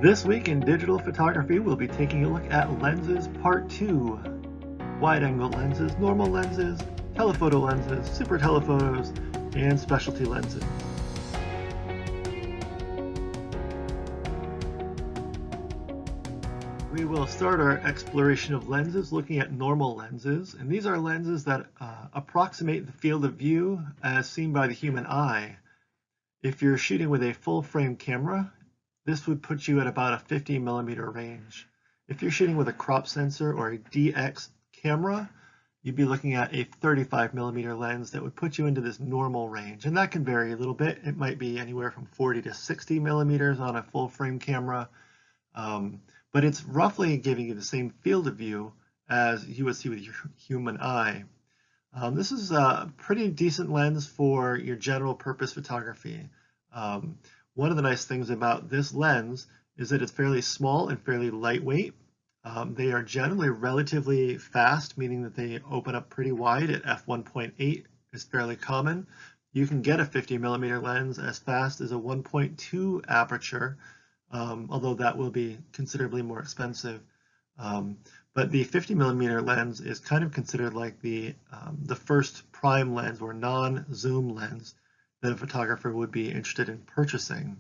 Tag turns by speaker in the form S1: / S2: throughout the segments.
S1: This week in digital photography, we'll be taking a look at lenses part 2. Wide-angle lenses, normal lenses, telephoto lenses, super telephotos, and specialty lenses. We will start our exploration of lenses looking at normal lenses, and these are lenses that approximate the field of view as seen by the human eye. If you're shooting with a full-frame camera, this would put you at about a 50 millimeter range. If you're shooting with a crop sensor or a DX camera, you'd be looking at a 35 millimeter lens that would put you into this normal range. And that can vary a little bit. It might be anywhere from 40 to 60 millimeters on a full frame camera. But it's roughly giving you the same field of view as you would see with your human eye. This is a pretty decent lens for your general purpose photography. One of the nice things about this lens is that it's fairly small and fairly lightweight. They are generally relatively fast, meaning that they open up pretty wide at f1.8 is fairly common. You can get a 50 millimeter lens as fast as a 1.2 aperture, although that will be considerably more expensive. But the 50 millimeter lens is kind of considered like the first prime lens or non-zoom lens that a photographer would be interested in purchasing.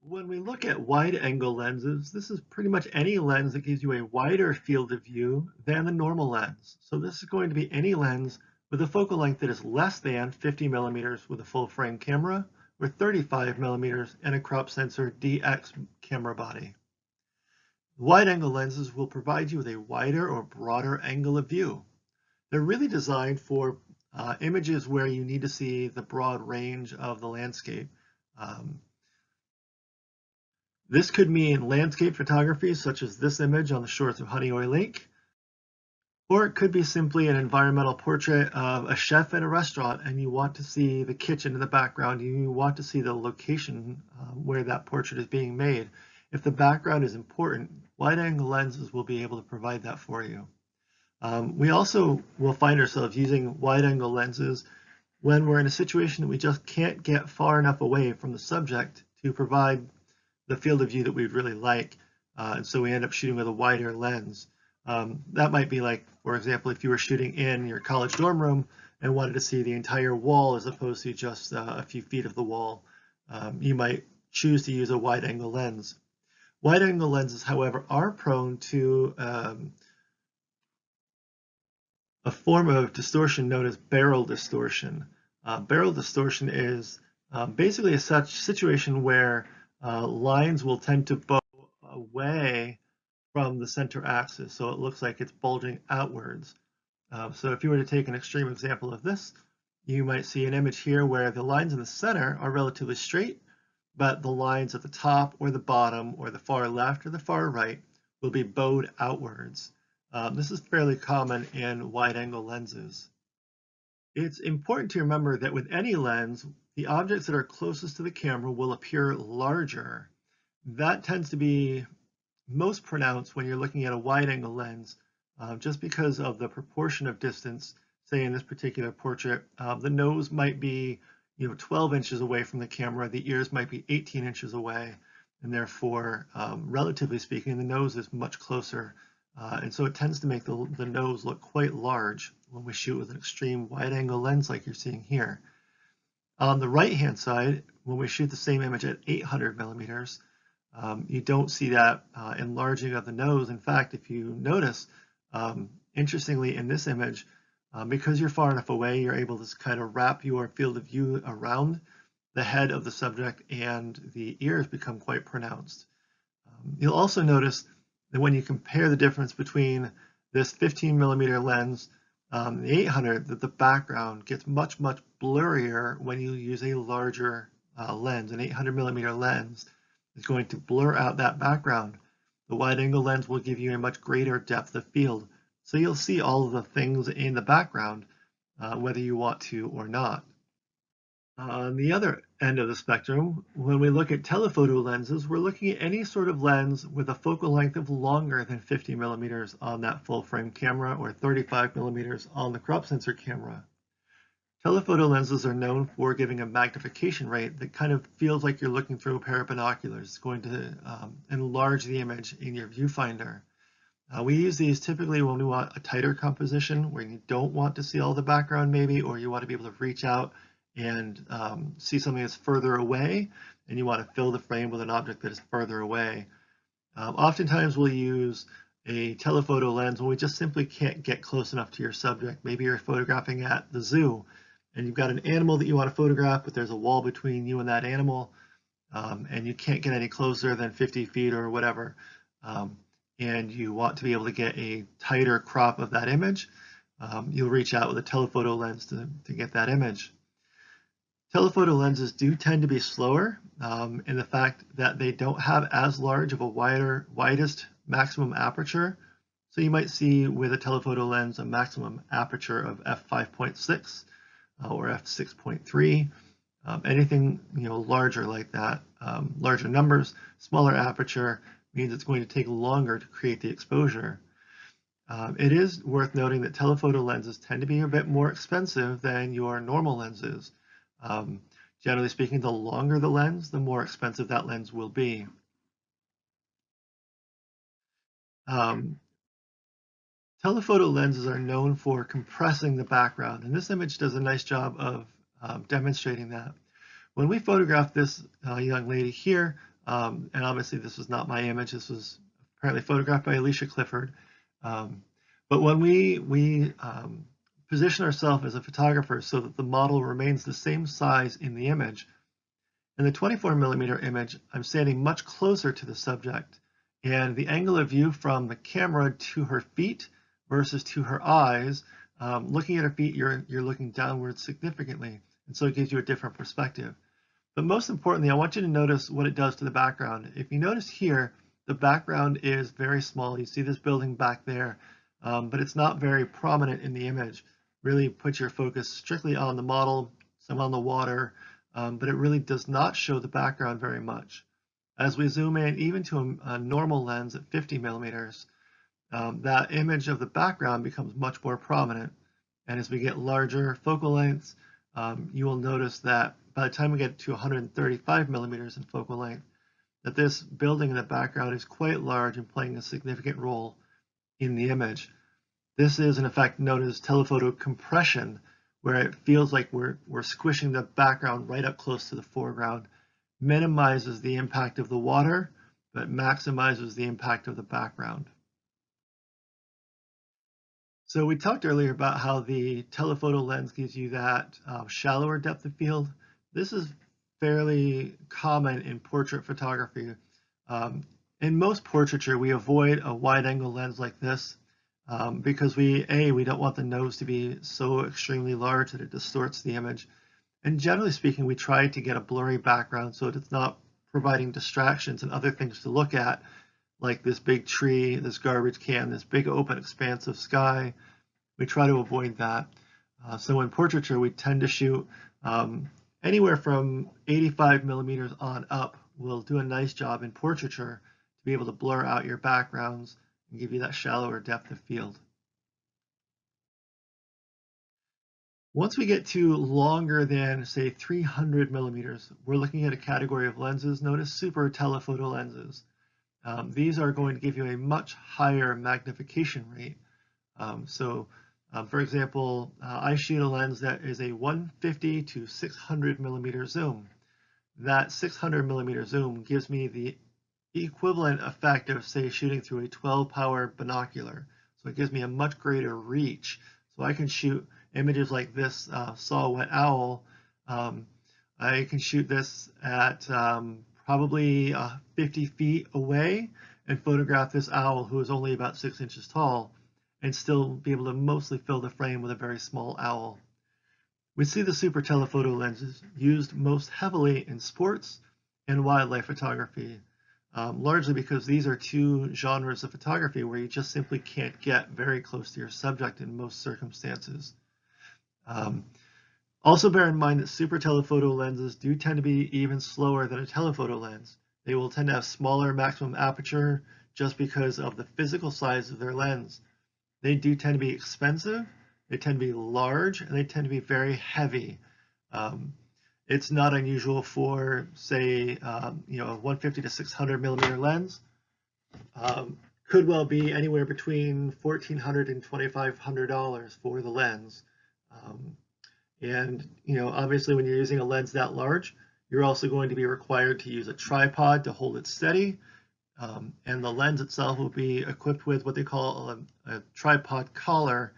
S1: When we look at wide angle lenses, this is pretty much any lens that gives you a wider field of view than the normal lens. So this is going to be any lens with a focal length that is less than 50 millimeters with a full frame camera, or 35 millimeters and a crop sensor DX camera body. Wide angle lenses will provide you with a wider or broader angle of view. They're really designed for images where you need to see the broad range of the landscape. This could mean landscape photography, such as this image on the shores of Honeoye Lake, or it could be simply an environmental portrait of a chef at a restaurant and you want to see the kitchen in the background, and you want to see the location where that portrait is being made. If the background is important, wide-angle lenses will be able to provide that for you. We also will find ourselves using wide-angle lenses when we're in a situation that we just can't get far enough away from the subject to provide the field of view that we'd really like. And so we end up shooting with a wider lens. That might be like, for example, if you were shooting in your college dorm room and wanted to see the entire wall as opposed to just a few feet of the wall, you might choose to use a wide-angle lens. Wide-angle lenses, however, are prone to a form of distortion known as barrel distortion. Barrel distortion is basically a such situation where lines will tend to bow away from the center axis, so it looks like it's bulging outwards. So if you were to take an extreme example of this, you might see an image here where the lines in the center are relatively straight, but the lines at the top or the bottom or the far left or the far right will be bowed outwards. This is fairly common in wide-angle lenses. It's important to remember that with any lens, the objects that are closest to the camera will appear larger. That tends to be most pronounced when you're looking at a wide-angle lens, just because of the proportion of distance. Say in this particular portrait, the nose might be 12 inches away from the camera, the ears might be 18 inches away, and therefore, relatively speaking, the nose is much closer. And so it tends to make the nose look quite large when we shoot with an extreme wide-angle lens like you're seeing here. On the right-hand side, when we shoot the same image at 800 millimeters, you don't see that enlarging of the nose. In fact, if you notice, interestingly in this image, because you're far enough away, you're able to kind of wrap your field of view around the head of the subject and the ears become quite pronounced. You'll also notice that when you compare the difference between this 15 millimeter lens and the 800, that the background gets much blurrier when you use a larger lens. An 800 millimeter lens is going to blur out that background. The wide angle lens will give you a much greater depth of field. So you'll see all of the things in the background, whether you want to or not. On the other end of the spectrum, when we look at telephoto lenses, we're looking at any sort of lens with a focal length of longer than 50 millimeters on that full frame camera or 35 millimeters on the crop sensor camera. Telephoto lenses are known for giving a magnification rate that kind of feels like you're looking through a pair of binoculars. It's going to enlarge the image in your viewfinder. We use these typically when we want a tighter composition, where you don't want to see all the background maybe, or you want to be able to reach out and see something that's further away, and you want to fill the frame with an object that is further away. Oftentimes we'll use a telephoto lens when we just simply can't get close enough to your subject. Maybe you're photographing at the zoo, and you've got an animal that you want to photograph, but there's a wall between you and that animal, and you can't get any closer than 50 feet or whatever, and you want to be able to get a tighter crop of that image, you'll reach out with a telephoto lens to get that image. Telephoto lenses do tend to be slower in the fact that they don't have as large of a widest maximum aperture. So you might see with a telephoto lens a maximum aperture of f5.6 or f6.3. Anything larger like that, larger numbers, smaller aperture means it's going to take longer to create the exposure. It is worth noting that telephoto lenses tend to be a bit more expensive than your normal lenses. Generally speaking, the longer the lens, the more expensive that lens will be. Telephoto lenses are known for compressing the background, and this image does a nice job of demonstrating that. When we photographed this young lady here, and obviously this was not my image, this was apparently photographed by Alicia Clifford, but when we position ourselves as a photographer so that the model remains the same size in the image, in the 24mm image, I'm standing much closer to the subject, and the angle of view from the camera to her feet versus to her eyes, looking at her feet, you're looking downward significantly, and so it gives you a different perspective. But most importantly, I want you to notice what it does to the background. If you notice here, the background is very small. You see this building back there, but it's not very prominent in the image. Really put your focus strictly on the model, some on the water, but it really does not show the background very much. As we zoom in, even to a normal lens at 50mm, that image of the background becomes much more prominent. And as we get larger focal lengths, you will notice that by the time we get to 135mm in focal length, that this building in the background is quite large and playing a significant role in the image. This is in effect known as telephoto compression, where it feels like we're squishing the background right up close to the foreground, minimizes the impact of the water, but maximizes the impact of the background. So we talked earlier about how the telephoto lens gives you that shallower depth of field. This is fairly common in portrait photography. In most portraiture, we avoid a wide angle lens like this because we don't want the nose to be so extremely large that it distorts the image. And generally speaking, we try to get a blurry background so that it's not providing distractions and other things to look at, like this big tree, this garbage can, this big open expanse of sky. We try to avoid that. So in portraiture, we tend to shoot anywhere from 85mm on up. We'll do a nice job in portraiture to be able to blur out your backgrounds and give you that shallower depth of field. Once we get to longer than, say, 300mm, we're looking at a category of lenses known as super telephoto lenses. These are going to give you a much higher magnification rate. For example, I shoot a lens that is a 150 to 600mm zoom. That 600mm zoom gives me the equivalent effect of, say, shooting through a 12-power binocular. So it gives me a much greater reach. So I can shoot images like this saw-whet owl. I can shoot this at probably 50 feet away and photograph this owl who is only about 6 inches tall and still be able to mostly fill the frame with a very small owl. We see the super telephoto lenses used most heavily in sports and wildlife photography, largely because these are two genres of photography where you just simply can't get very close to your subject in most circumstances. Also bear in mind that super telephoto lenses do tend to be even slower than a telephoto lens. They will tend to have smaller maximum aperture just because of the physical size of their lens. They do tend to be expensive They tend to be large and they tend to be very heavy. Um, it's not unusual for, say, a 150 to 600 millimeter lens. Could well be anywhere between $1,400 and $2,500 for the lens. Um, and obviously, when you're using a lens that large, you're also going to be required to use a tripod to hold it steady. And the lens itself will be equipped with what they call a tripod collar,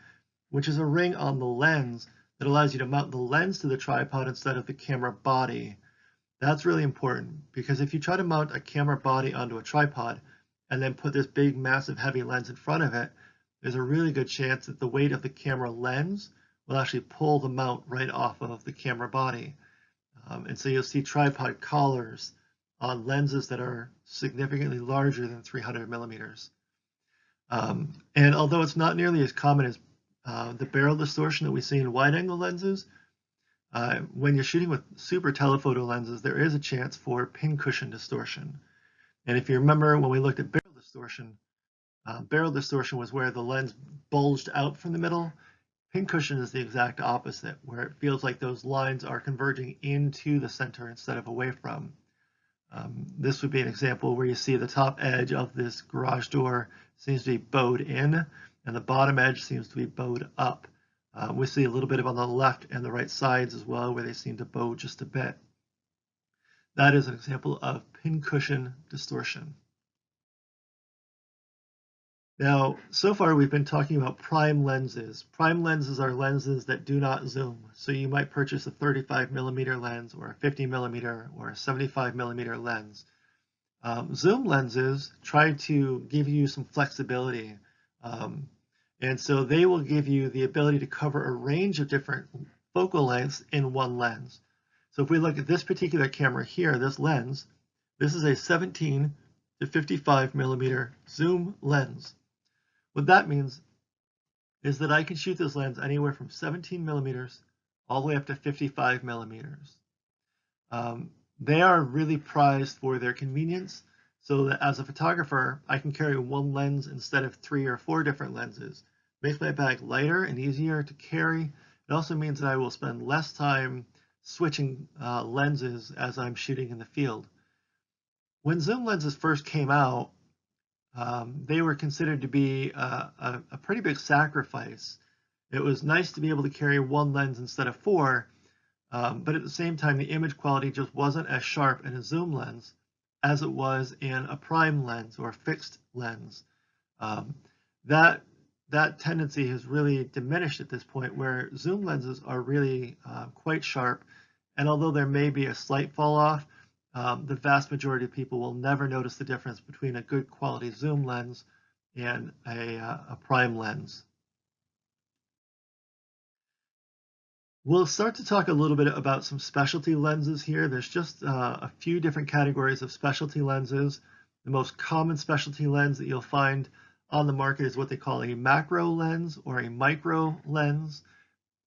S1: which is a ring on the lens that allows you to mount the lens to the tripod instead of the camera body. That's really important because if you try to mount a camera body onto a tripod and then put this big, massive, heavy lens in front of it, there's a really good chance that the weight of the camera lens will actually pull the mount right off of the camera body. And so you'll see tripod collars on lenses that are significantly larger than 300 millimeters. And although it's not nearly as common as the barrel distortion that we see in wide-angle lenses, when you're shooting with super telephoto lenses, there is a chance for pincushion distortion. And if you remember when we looked at barrel distortion was where the lens bulged out from the middle. Pincushion is the exact opposite, where it feels like those lines are converging into the center instead of away from. This would be an example where you see the top edge of this garage door seems to be bowed in, and the bottom edge seems to be bowed up. We see a little bit of on the left and the right sides as well, where they seem to bow just a bit. That is an example of pincushion distortion. Now, so far we've been talking about prime lenses. Prime lenses are lenses that do not zoom. So you might purchase a 35 millimeter lens or a 50 millimeter or a 75 millimeter lens. Zoom lenses try to give you some flexibility. And so they will give you the ability to cover a range of different focal lengths in one lens. So if we look at this particular camera here, this lens, this is a 17 to 55 millimeter zoom lens. What that means is that I can shoot this lens anywhere from 17 millimeters all the way up to 55 millimeters. They are really prized for their convenience, so that as a photographer, I can carry one lens instead of 3 or 4 different lenses. It makes my bag lighter and easier to carry. It also means that I will spend less time switching lenses as I'm shooting in the field. When zoom lenses first came out, they were considered to be a pretty big sacrifice. It was nice to be able to carry one lens instead of 4, but at the same time, the image quality just wasn't as sharp in a zoom lens as it was in a prime lens or a fixed lens. That tendency has really diminished at this point, where zoom lenses are really quite sharp, and although there may be a slight fall off, the vast majority of people will never notice the difference between a good quality zoom lens and a prime lens. We'll start to talk a little bit about some specialty lenses here. There's just a few different categories of specialty lenses. The most common specialty lens that you'll find on the market is what they call a macro lens or a micro lens.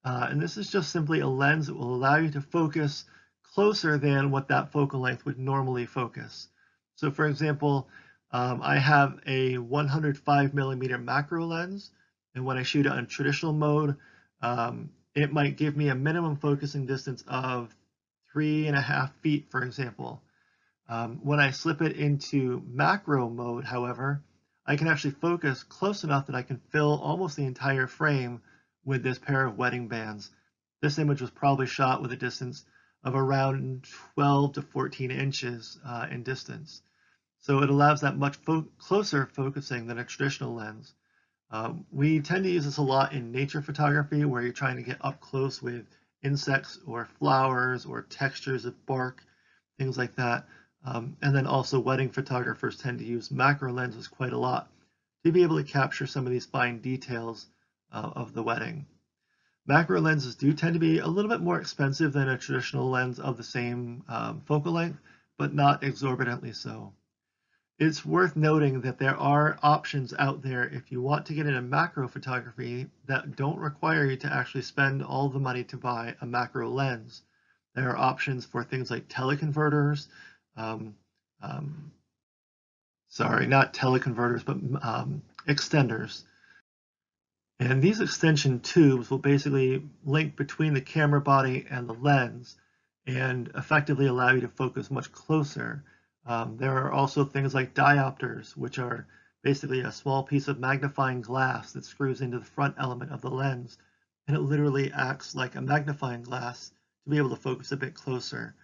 S1: And this is just simply a lens that will allow you to focus closer than what that focal length would normally focus. So for example, I have a 105 millimeter macro lens, and when I shoot it on traditional mode, it might give me a minimum focusing distance of 3.5 feet, for example. When I slip it into macro mode, however, I can actually focus close enough that I can fill almost the entire frame with this pair of wedding bands. This image was probably shot with a distance of around 12 to 14 inches in distance. So it allows that much closer focusing than a traditional lens. We tend to use this a lot in nature photography, where you're trying to get up close with insects or flowers or textures of bark, things like that. And then also wedding photographers tend to use macro lenses quite a lot to be able to capture some of these fine details of the wedding. Macro lenses do tend to be a little bit more expensive than a traditional lens of the same focal length, but not exorbitantly so. It's worth noting that there are options out there if you want to get into macro photography that don't require you to actually spend all the money to buy a macro lens. There are options for things like teleconverters, sorry, not teleconverters, but extenders. And these extension tubes will basically link between the camera body and the lens and effectively allow you to focus much closer. There are also things like diopters, which are basically a small piece of magnifying glass that screws into the front element of the lens, and it literally acts like a magnifying glass to be able to focus a bit closer.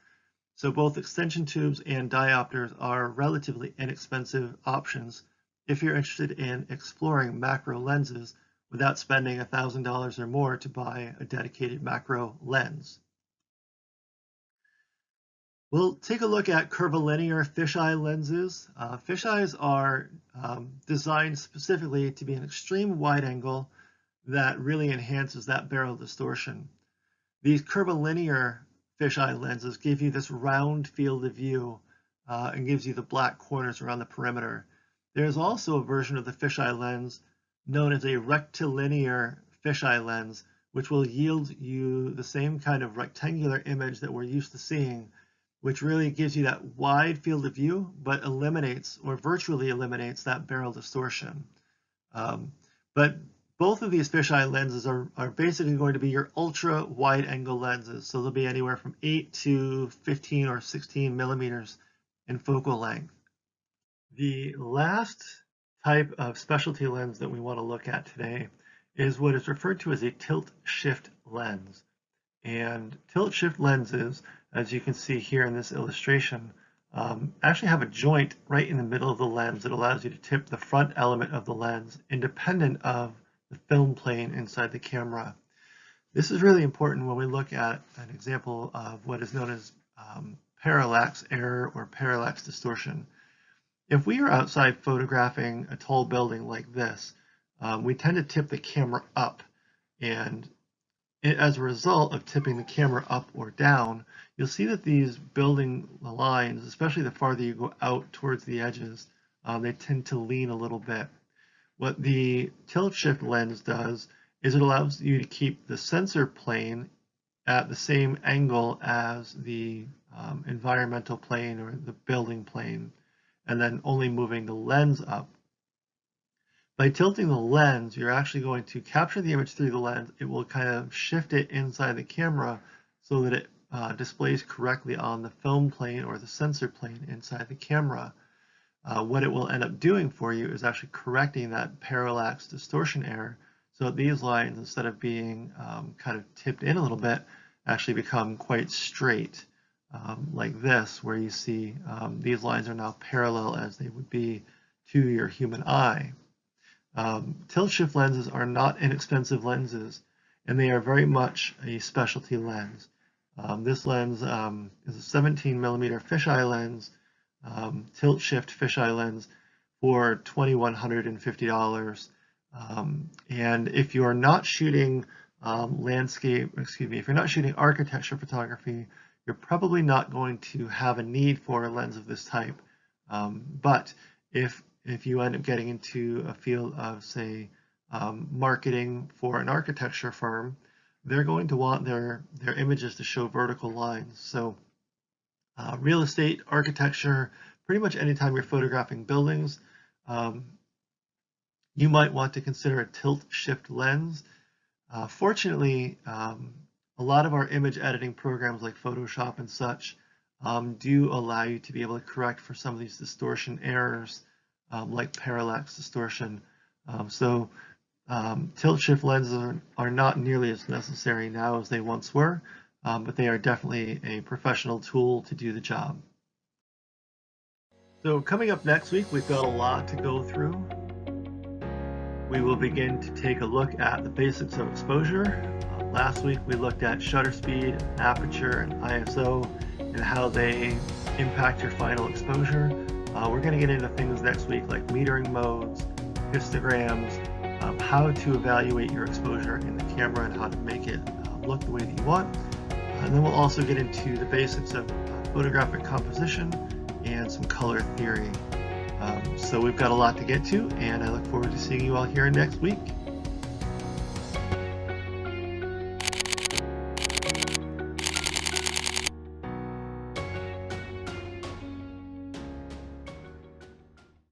S1: So both extension tubes and diopters are relatively inexpensive options if you're interested in exploring macro lenses without spending $1,000 or more to buy a dedicated macro lens. We'll take a look at curvilinear fisheye lenses. Fisheyes are designed specifically to be an extreme wide angle that really enhances that barrel distortion. These curvilinear fisheye lenses give you this round field of view and gives you the black corners around the perimeter. There's also a version of the fisheye lens known as a rectilinear fisheye lens, which will yield you the same kind of rectangular image that we're used to seeing, which really gives you that wide field of view, but eliminates or virtually eliminates that barrel distortion. But both of these fisheye lenses are basically going to be your ultra wide angle lenses. So they'll be anywhere from 8 to 15 or 16 millimeters in focal length. The last type of specialty lens that we want to look at today is what is referred to as a tilt shift lens. And tilt shift lenses, as you can see here in this illustration, actually have a joint right in the middle of the lens that allows you to tip the front element of the lens independent of the film plane inside the camera. This is really important when we look at an example of what is known as parallax error or parallax distortion. If we are outside photographing a tall building like this, we tend to tip the camera up, and as a result of tipping the camera up or down, you'll see that these building lines, especially the farther you go out towards the edges, they tend to lean a little bit. What the tilt shift lens does is it allows you to keep the sensor plane at the same angle as the environmental plane or the building plane, and then only moving the lens up. By tilting the lens, you're actually going to capture the image through the lens. It will kind of shift it inside the camera so that it displays correctly on the film plane or the sensor plane inside the camera. What it will end up doing for you is actually correcting that parallax distortion error, so that these lines, instead of being kind of tipped in a little bit, actually become quite straight, like this, where you see these lines are now parallel as they would be to your human eye. Tilt shift lenses are not inexpensive lenses, and they are very much a specialty lens. This lens is a 17 millimeter fisheye lens, tilt shift fisheye lens for $2,150. And if you're not shooting if you're not shooting architecture photography, you're probably not going to have a need for a lens of this type. But if you end up getting into a field of, say, marketing for an architecture firm, they're going to want their images to show vertical lines. So real estate, architecture, pretty much anytime you're photographing buildings, you might want to consider a tilt shift lens. Fortunately, a lot of our image editing programs like Photoshop and such do allow you to be able to correct for some of these distortion errors, like parallax distortion. Tilt shift lenses are not nearly as necessary now as they once were, but they are definitely a professional tool to do the job. So coming up next week, we've got a lot to go through. We will begin to take a look at the basics of exposure. Last week we looked at shutter speed, aperture, and ISO, and how they impact your final exposure. We're going to get into things next week like metering modes, histograms, how to evaluate your exposure in the camera and how to make it look the way that you want. And then we'll also get into the basics of photographic composition and some color theory. So we've got a lot to get to, and I look forward to seeing you all here next week.